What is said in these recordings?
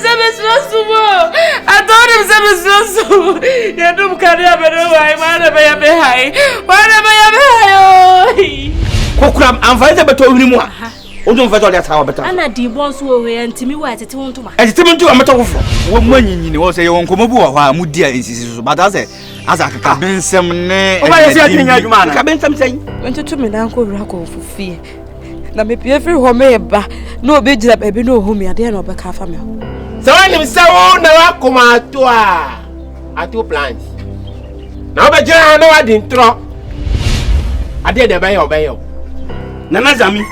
I told him some you do carry a better way, whatever you be high. Whatever you be high. Kokram, I'm fighting better with more. Don't fight that how better. And I did once away and Timmy was at home to my. As Timmy to a matter of one money, you know, say you won't come over, Mudia insists, but as I can be some name. Oh, I say, I can something. Went to me, Uncle Racco for fear. Now, maybe every home, no big up, baby, no home, I dare not back half a meal. So I'm so now come out to two plants. Now, but I know I didn't throw. I did obey. Nanazami.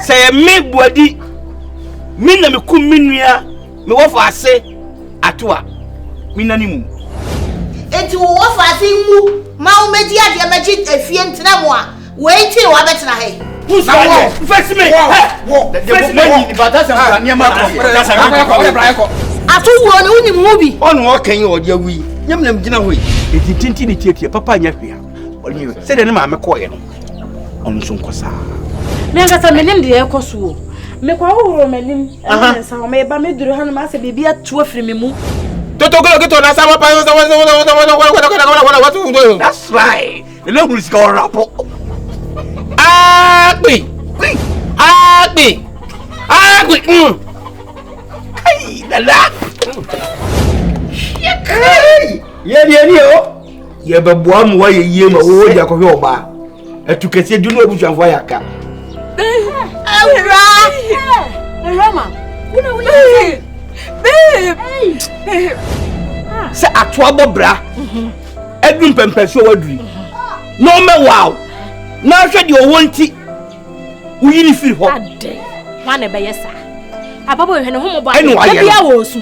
Say me body. Me na me kuminia. Me wafu ase atwa. Me nanimu. Enti wo wafu ase mu. Ma o meji ade meji efie ntena mo a. Wait till wa betena he. Who's that? Face me. Face me. But that's a niema. Atu wo ni uni mu bi. On wo kan yo de wi. Nyam nam gina hoi. Eti tinti ni tietie papa nya hwea. Oni se de ne ma me koye no. On so nkosa. Me ngasa menim de ekoso. Me kwa wo menim. Ensa o me ba me duru hanu ma se bibia tu afiri me mu. Toto go get on asama pa. That's right. The level is going up. Agbi. Hey, la. Hey. Ye o. Ye beboa mu wa ye ma wo dia ko hwe oba. Etukese du no obujanfo ayaka. Rama. Babe. Se atwa bobra. Edum pempeso waduri. No me wow. Na hwe de owonti. Uyini firi ho. Ade. Wane be yesa. Ababo hwe ne homo ba. Bia wo su.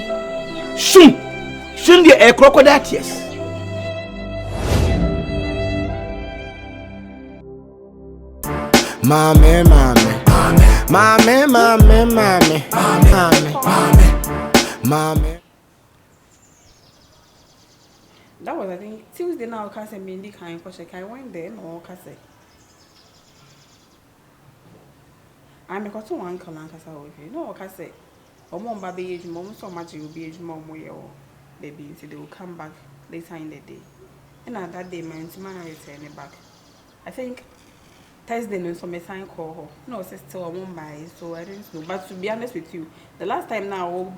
Sun de crocodile tears. Mame. That was, I think, Tuesday now, because I mean, I went there, no, because I'm a cotton uncle, no, because or mom, baby, age, mom, so much you will be age, mom, baby, until they will come back later in the day. And at that day, my man return back. I think Thursday, no, so my sign call her. No, sister, I won't buy, so I didn't know. But to be honest with you, the last time now,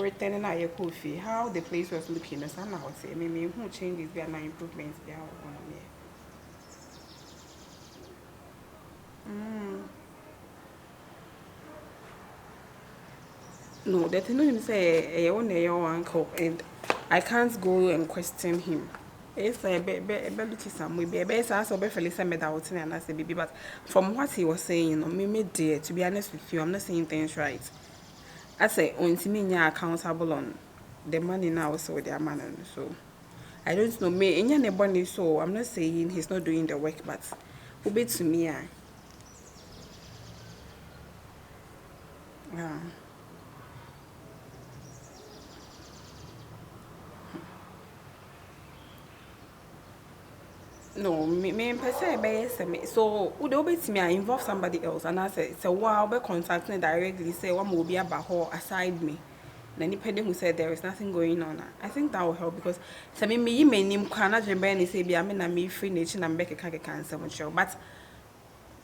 returning at your coffee, how the place was looking, the sun, I would say, maybe who changes, there are no improvements there. No, that you know him say, I own your uncle, and I can't go and question him. Yes, I bet some will be a best as of Felisa Medalton and as a baby, but from what he was saying, me dear, to be honest with you, I'm not saying things right. I say, on to me, accountable on the money now, so their manner. So I don't know me, in your bonny, so I'm not saying he's not doing the work, but who bet to me? No, me per se, so would obey me, I involve somebody else, and I say, it's a while, but contacting directly, say, one will be about her aside me. Then depending who said there is nothing going on. I think that will help because some me may name Kana Jemben say, be I mean, I'm free nature and make a cancer, but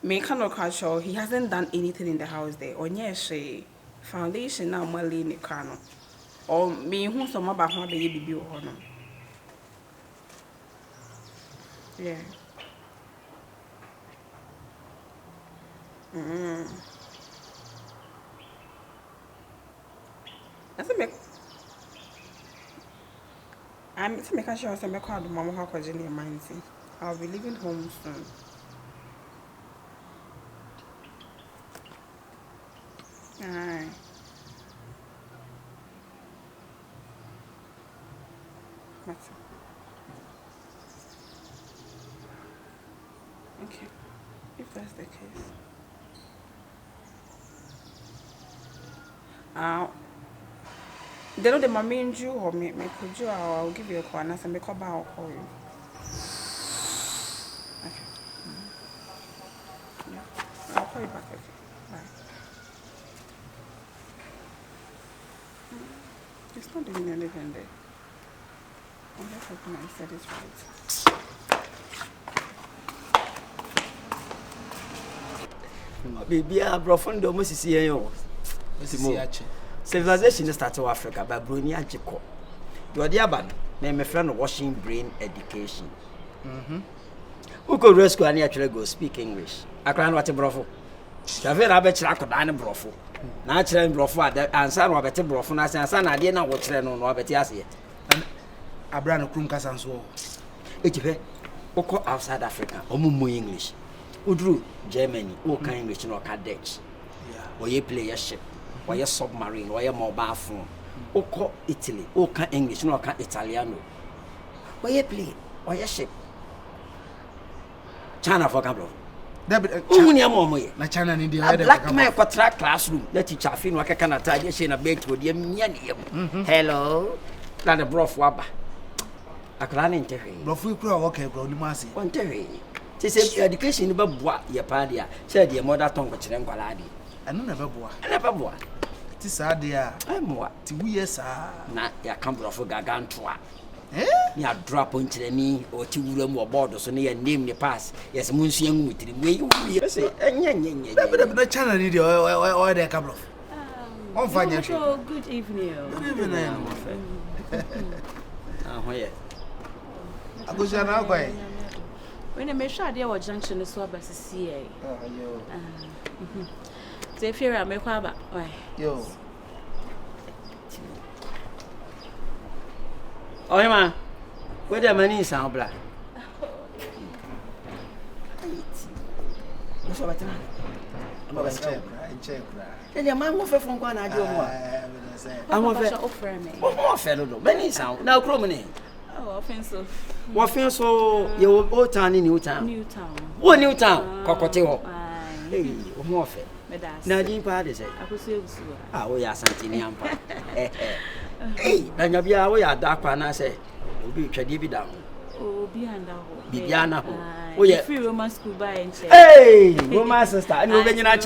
me cannot sure he hasn't done anything in the house there. Or yes, she foundation now, my lane, Kano, or me who some about her baby or no. Yeah. I'm to make sure I'm a crowd of Mama Hawkins in mind. I'll be leaving home soon. Aye. Okay, if that's the case. They know the mommy and you or me could you, I'll give you a call and I may call back, I'll call you. Okay. Yeah. I'll call you back. Okay. Bye. It's not doing anything there. I'm just hoping I said it right. Baby, I'm broken. Do must see you. Civilization started in Africa by Bruni and Chico. You are the Aban, my friend washing brain education. Who could rescue and actually go speak English? I can't watch a brothel. Javin, I bet you I could dine a brothel. Natural brothel, and son of a brothel, and son, I didn't know what you know about yet. And I brand of Krumkas and so. It's Oko outside Africa, Omu English. Udru, Germany, Oka English, no Dutch. Or you play a ship, or your submarine, or your mobile phone. Oko Italy, Oka English, no Italiano. Or you play, or your ship. China for Cabro. Na China in India. A black man for track classroom. Let teacher feel like I cannot tell you in a bed with your hello. Not a broth wabba. I can't interview. Brofu Crow, okay, bro, you must see. One terry. She said, education about what your party said your mother tongue with Chirangualadi. I never bought. I never bought. Tis a dear. I'm what? 2 years, Not your camp of Gargantua. Eh? Near drop on to the knee or 2 room or borders on near name the pass. Yes, Monsieur with the way you say, and the China need or the couple of. On financial. Good evening. Good evening. I go now, boy. When I make sure there was junction is what I see. So if you're a make why? Yo. Oh, man, where the money is our black. What's over time? Then your man will from one. I want to offer me. What more fellow? Many sound now, Cromany. Oh, offensive. What feels so your old town in Newtown? Newtown. What Newtown? Cockatoo. Hey, more fair. Nadine party say. I could say, ah, we are Santinian. Hey, then you'll be away at dark pan. I say, we'll be Chadibi down. Oh, behind our Bibiana. Oh, yeah, free Roman school by and say, hey, Roman sister, and you'll be nice.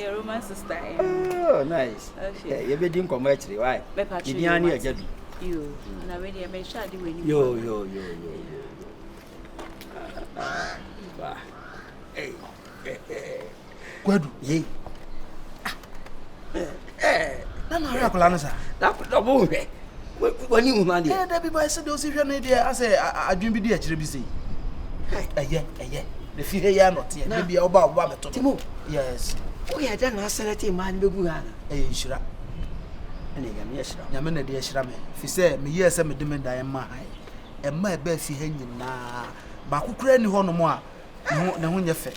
Roman sister. Oh, nice. You've been commercially, why? Bibiani, Jabby. You, and I already made sure you win. Yo. Hey. Good. Ye. Nana Racolanza. That double. When you man, there be by said those if you're an idea, I say, I dream be dear, Chibisi. The fear you are not here. Maybe about Babato. Yes. We had done a sanity man, Bubuana. Eh, sure. And again, yes, Yamana dear Shrame. If you say, me, yes, I'm a demand I am my. And my best hanging now. Baku cranny one more. No, when you're fair.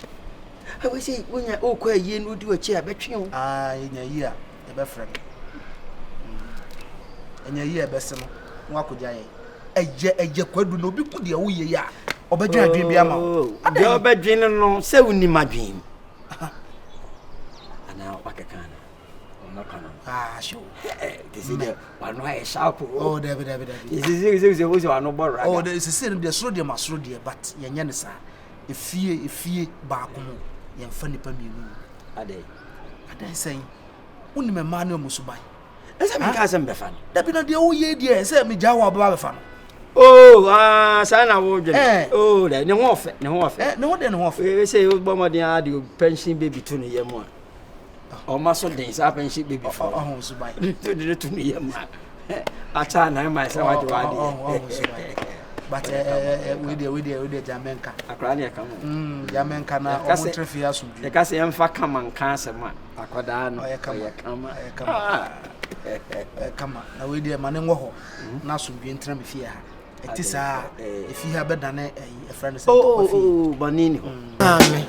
I will say, when you're okay, you would do a chair, bet you. Ah, in a year, a best friend. And a year, best son. What could I? A quad no be put the away ya. Or better, I dream. Your bedroom, no, so in my dream. And now, what a can. Ah, sure. This is the one way sharp. Oh, David. This is no more. Oh, there is a sin of the sodium, but Yanisa. If ye Bakumo, yan funny Pamilu. A day. I say, only my man Musubai. As I'm cousin Befan. That be not the old year, dear, said me Jawa Babafan. Oh, Sana would. Oh, there no off. No, then off. We say, old Bomber, the idea pension baby to me, more. Or muscle days up and she baby for homes by to me, I turn I myself. But with the Jamenka, a crania come. Jamenka, the Cassian Facam and Cancer man. Aquadan, I come. Now with the Manengo, now soon be in Tramifia. It is if you have done a friend. Oh, Bonino. Mommy.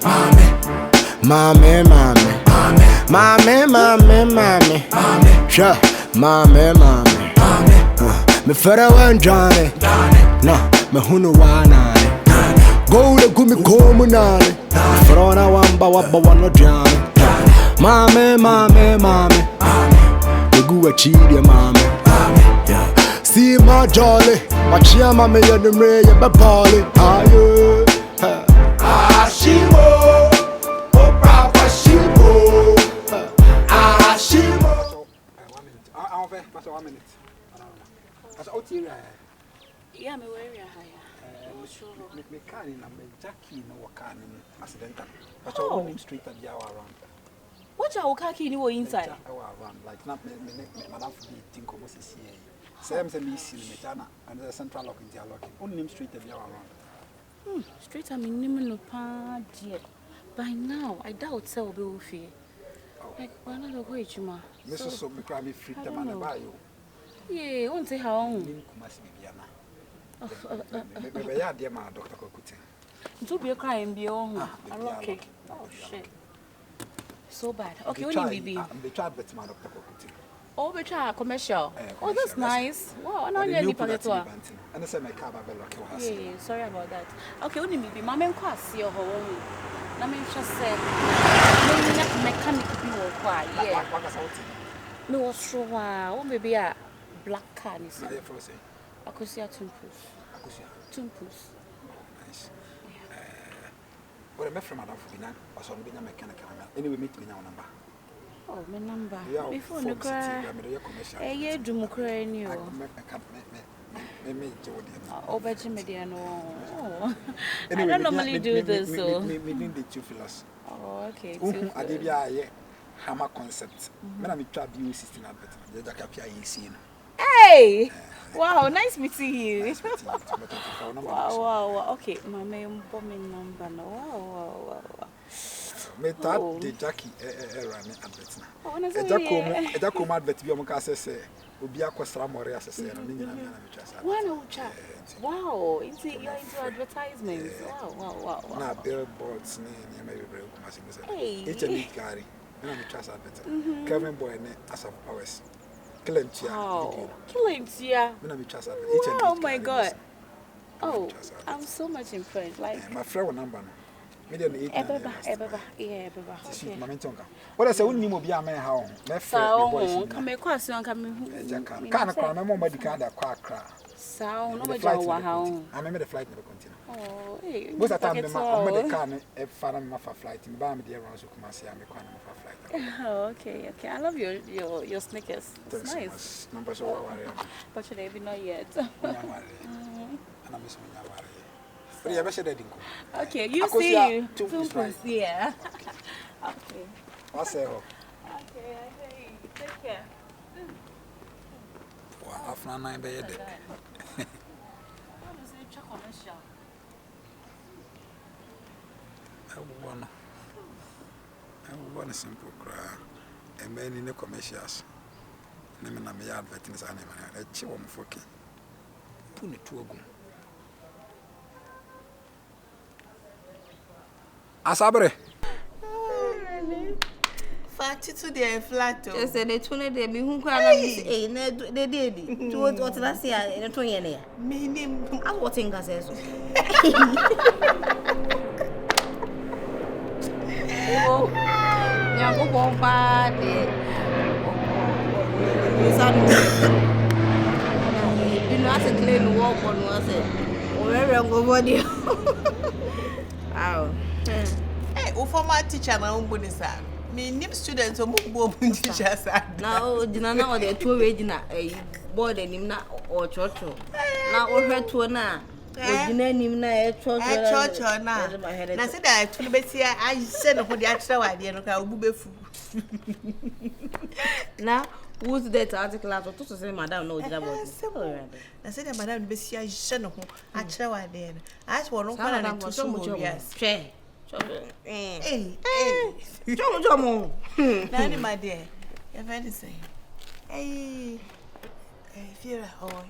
Sure, mommy. Me fera wan Johnny. No, me hunu wana. Go to gumi komunani. Frona wamba wano Johnny. Mommy. The gua chidi mommy. See my jolly. Watch ya mommy ya the ray ya bapali. Aye. Ashimo. over. Pass 1 minute. Pass out here. Yeah, me where you are. Sure. Me car in a Jackie no car in accidental. Pass all name street at the hour around. What your khaki you were inside? Around like not me madam for the think almost is here. Same as me see me Tana and the central lock in the lock. On name street at the hour around. Straight I mean no pa dear. By now I doubt so be with you. Like one of the way you ma. Mrs. So me cry me free the man buy you. Yeah, won't say how. Must be Biana. Maybe I dear my Dr. Cocutin. To be crying be on. Okay. Oh shit. So bad. Okay, when you be? They tried better my Dr. Cocutin. Oh, we try commercial. Oh, that's nice. Wow, I know you need pocket to. And I said my car by lucky was. Yeah, sorry about that. Okay, when you be? My main class your home. Let me just say. No mechanic be work. Yeah. What was out? No, was sure. What maybe a black car is. I frozen. I could see a tumpus. Tumpus. Nice. What I met from Madame Fubina was on being a mechanic. Anyway, meet me now number. Oh, my number. Before you cry. Yeah, do more crying you. Oh, but you mediano. I don't normally do this, so. We need the two fillers. Oh, okay. I did a hammer concept. When I tried to use system, the Jacapia is seen. Hey! Wow, nice meeting you. Wow. Okay, my main bombing number. Wow. Me thought the Jackie ran advert now. A Jacko advert be on Cassay. Ubia Quastra Moria says, wow, it's into advertisements. Wow. Now, billboards name, maybe very it's a big carry. And I'm a trust advert. Kevin Boy, as of ours. Kilentia. When I'm a trust advert. Oh my God. Oh, I'm so much impressed. Like, my friend number. Ebeba. What I say, wouldn't you be a man how? Come across you come. Can't call my mom by the car that quack crack. So, no how. I remember the flight never continue. Oh, hey, most of the time, the car, a fan for flight in Bam, dear Rose, who come see I'm a flight. Oh, okay. I love your sneakers. It's nice. Numbers over. But they be not yet. And I'm missing okay, you see you. Yeah. Okay. What's that? Okay, take care. Well, after 9 by a day. I want a simple cry. A man in the commercials. Name and I advertise an animal. A chiwam forky. Put it to a gun. Asabre. Fati to the flat. Just said they tune them who cried. They did. To what last year in a 20 year. Meaning, I'm watching us. Oh, yeah, go on bad. You know, I said, clean walk on was it. Wherever go body. Ow. Hey, former teacher, my own bonus. Me, new students, or more teachers. Now, Dinana or the 2 regional, a board and him or church. Now, or her to now. Church or now. And I said, I told Betty, I said, what the actual idea of our booby food. Now, who's that article out to say, Madame, no, I said, Madame Bessia, I said, no, actual idea. I was one of the 2 so yes. Hey, Nanny, my dear, if anything. Hey, fear a hoy.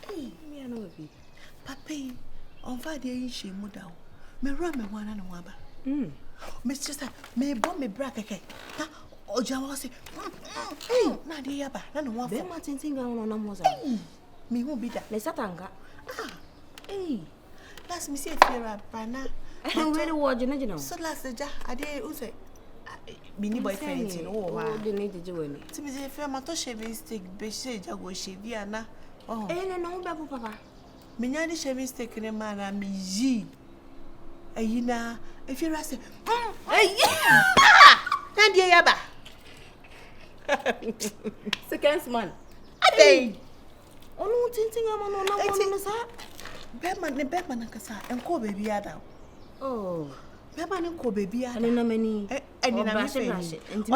Hey, me and Obi. Papi, on Friday, she moved out. Me run me one and one. Mistress, me bomb me bracket. Oh, Jama say, hey, Nadia, none one. Then Martin Singer on a moza. Me won't be that. Let's atanga. Hey, last me say, Fear Bana. I'm very word, you know. So last the jar, I did say, Minnie boyfriend, you know, you need to do any. To be fair, my to shaving stick, Bessie, Jago, Shaviana. Oh, no, Papa. Minyani shaving stick in a man, and me ye. A yina, if you're asking, hey, Nadia Yaba. Second man. Ade. Onu tinting ama no na wono sa. Bema na kasa. Enko baby ada. Oh. Bema na ko baby ada. Ani na mani. Ani na brush. O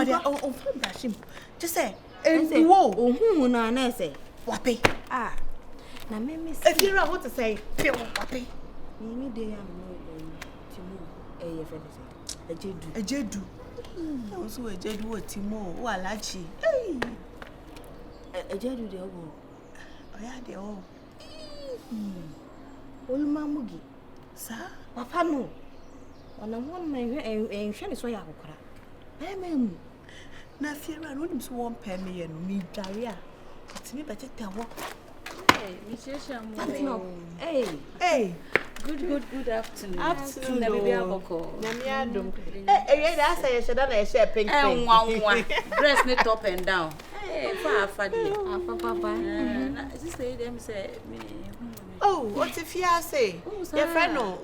dia on brush. Just say wo. Ohun na na say. Wape. Ah. Na me if you know what to say, feel wape. Ni dey am no Timo. Your friend say. Ejedu. Also ejedu wo Timo, wo alachi. Ejedu dey go. Oya dey o. Olmamugi. Sa? Papa no. Ona mo na ehwe ni so ya akokora. Memu. Na fiera no nim so won pay me ye no mi dware a. Timi be tete wo. Hey, Hey. Good afternoon. Afternoon. Na baby aboko. Na mi adom. Eh, da say she da na she pink. Nwa. Dress ne top and down. Hey, fa dey. Papa. Na sister dem say me. Oh, what if you say? Your friend no,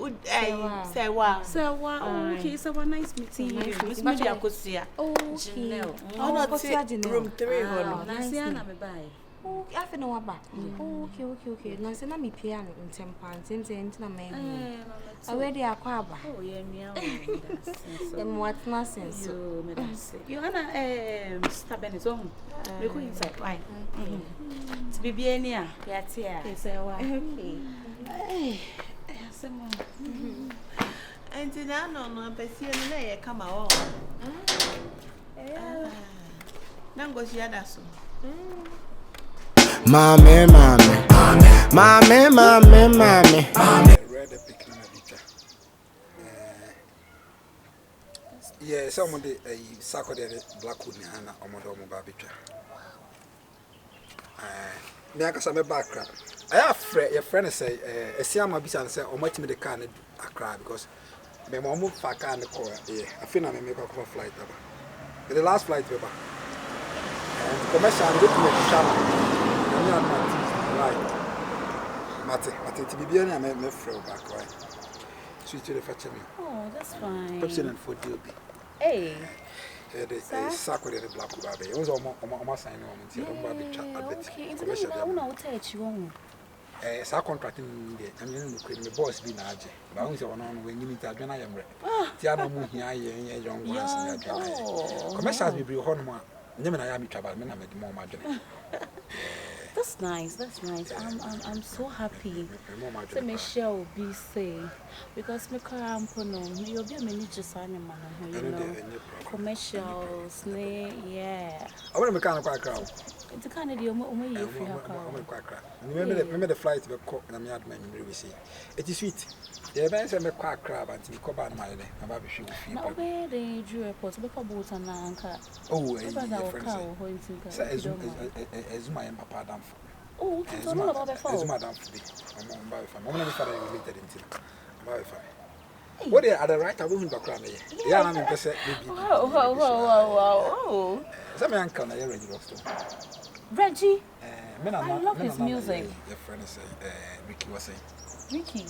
Sewa. Oh, okay, Sewa, nice meeting you. Miss Media Kosia. Oh, Janelle. Oh, not room 3 hono. Nasia me buy. Oh, afi na waba. Oh, okay. Na se na me pia no ntempa ntente na me. Already akwa aba. Oh, yeah, meow. Dem what na sense. You me that say. You Hannah stubborn is on. We go inside. Why? To be any a. Yeah, tia. Okay. Hey. Someone. Auntie na no pesi no na ye kama wo. Na ngosi ya daso. Mame. Read a picture of picture. Yeah, someone did a Saturday Blackwood Nana or Modomo Babicha. Me background. I have your friend say, a Siama Bisan say, or much me the can I cry because my mom moved back on the core. Yeah, I feel I make a flight. The last flight, paper. Commercial, I'm looking at the channel. Right. Mate, to be bien, I made me throw back, right? Sweet to the fetch me. Oh, that's fine. Pepsin for DOB. Hey. The sack with the black baby. It was almost signing on until I'm about to chat a bit. Okay, I will touch you. Sa contracting the the boss be Naji. But I was on when you need to join I am ready. Tiana Muhia, young ones. Commercials be bring home. Never I am trouble, men I made more margin. That's nice. I'm so happy. So Michelle be say because me carampono, you'll be a manager animal, you know. Commercials, yeah. I want to make a crowd. It's a kind of deal. Remember the flight we caught and I had my memory. It is sweet. The events are quite crab until you come back my day. I'm about to shoot. Now, where they drew reports because boats and anchor. Oh, as my papa done. Oh, it's all about the phone. As madam for me. I'm my father related into my family. What are the right? I won't back around here. Yeah, I'm interested. Wow. Some uncle, I already lost. Reggie. I love his music. Your friend is Ricky was saying. Ricky.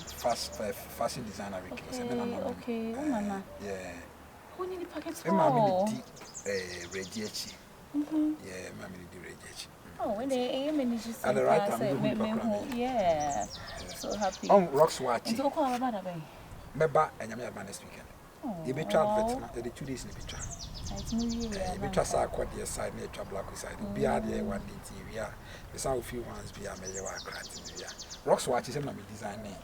Fashion designer Ricky was saying. Okay. Oh, Mama. Yeah. Who need the packets for? Mammy Regiachi. Yeah, Mammy Regiachi. Oh, when they manage to the right time. Yeah. So happy. Rocks watching. So call about that way. Meba and Yamia next weekend. You be traveling the 2 days in the picture. You be trust our quad the side near Black side. Be out there 1 day TV. The sound of few ones be a mayor crack. Rocks watches and I'm designing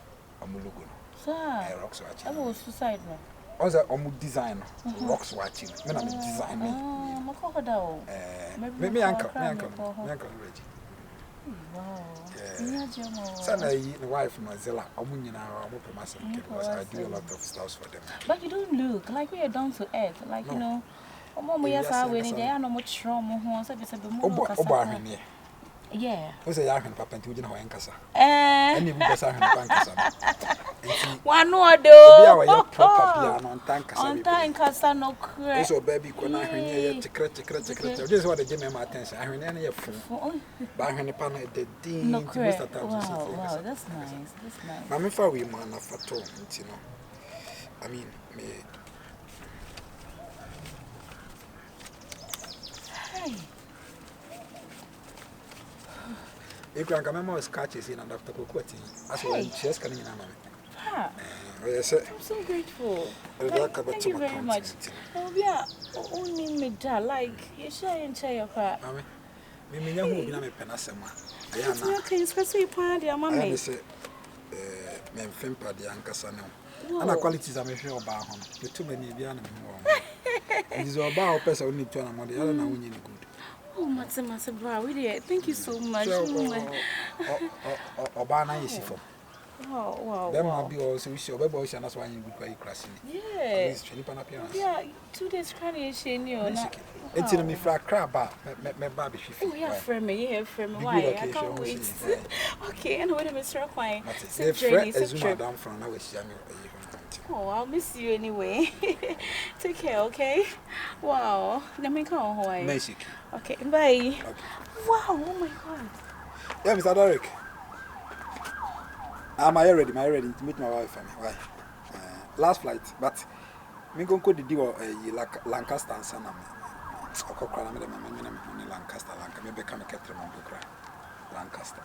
a Mulugo. Sir, Rocks watching. I was suicide. Also, I'm design rocks watching. When I'm designing. Maybe uncle Reggie. Wow. Sunday, the wife from Mozilla, because I do a lot of stuff for them. But you don't look like we are down to earth, like you know. Yes, I went there. I know much trauma. Who wants to be more? Yeah. Who's a young papa to know in Casa? And you was a one more door. On time, Casa, no crack. So, baby, could not hear you to credit. This is what they give me my attention. I heard any fool. But when the panel, the dean, no crack. Wow, that's nice. Mamma, for we man of a tone, you know. I mean, hey. If you can remember scratches in and Dr. Coquetti, as well as she's coming in. Yes, I'm so grateful. Thank you very much. Oh, yeah, only me that like you share and share your car. Me know who be na me penasema. It's okay, especially upon the mama. I say me mfempa de ankasa no. Ana qualities am hwe oba ho. Me too many bia na me ho. Is oba o pesa oni to na mo de yala na wonyi ni good. Oh, Matse, bro, really, thank you so much. Oba na yesifo. Wow. Them might be also wish your baby and that's why you good crashing. Yeah. Yeah, 2 days crying, she knew. It's in me for a crab, my baby. Oh, yeah, from me. Why? I can't wait. Okay, and wait a Mr. Quine. Down from now. Oh, I'll miss you anyway. Take care, okay? Wow. Let me come Hawaii. Okay, bye. Wow, oh my God. Yeah, Mr. Derek. Am I ready? To meet my wife? Why? Last flight, but me go the deal Lancaster and Sana. Lancaster, maybe come a Lancaster.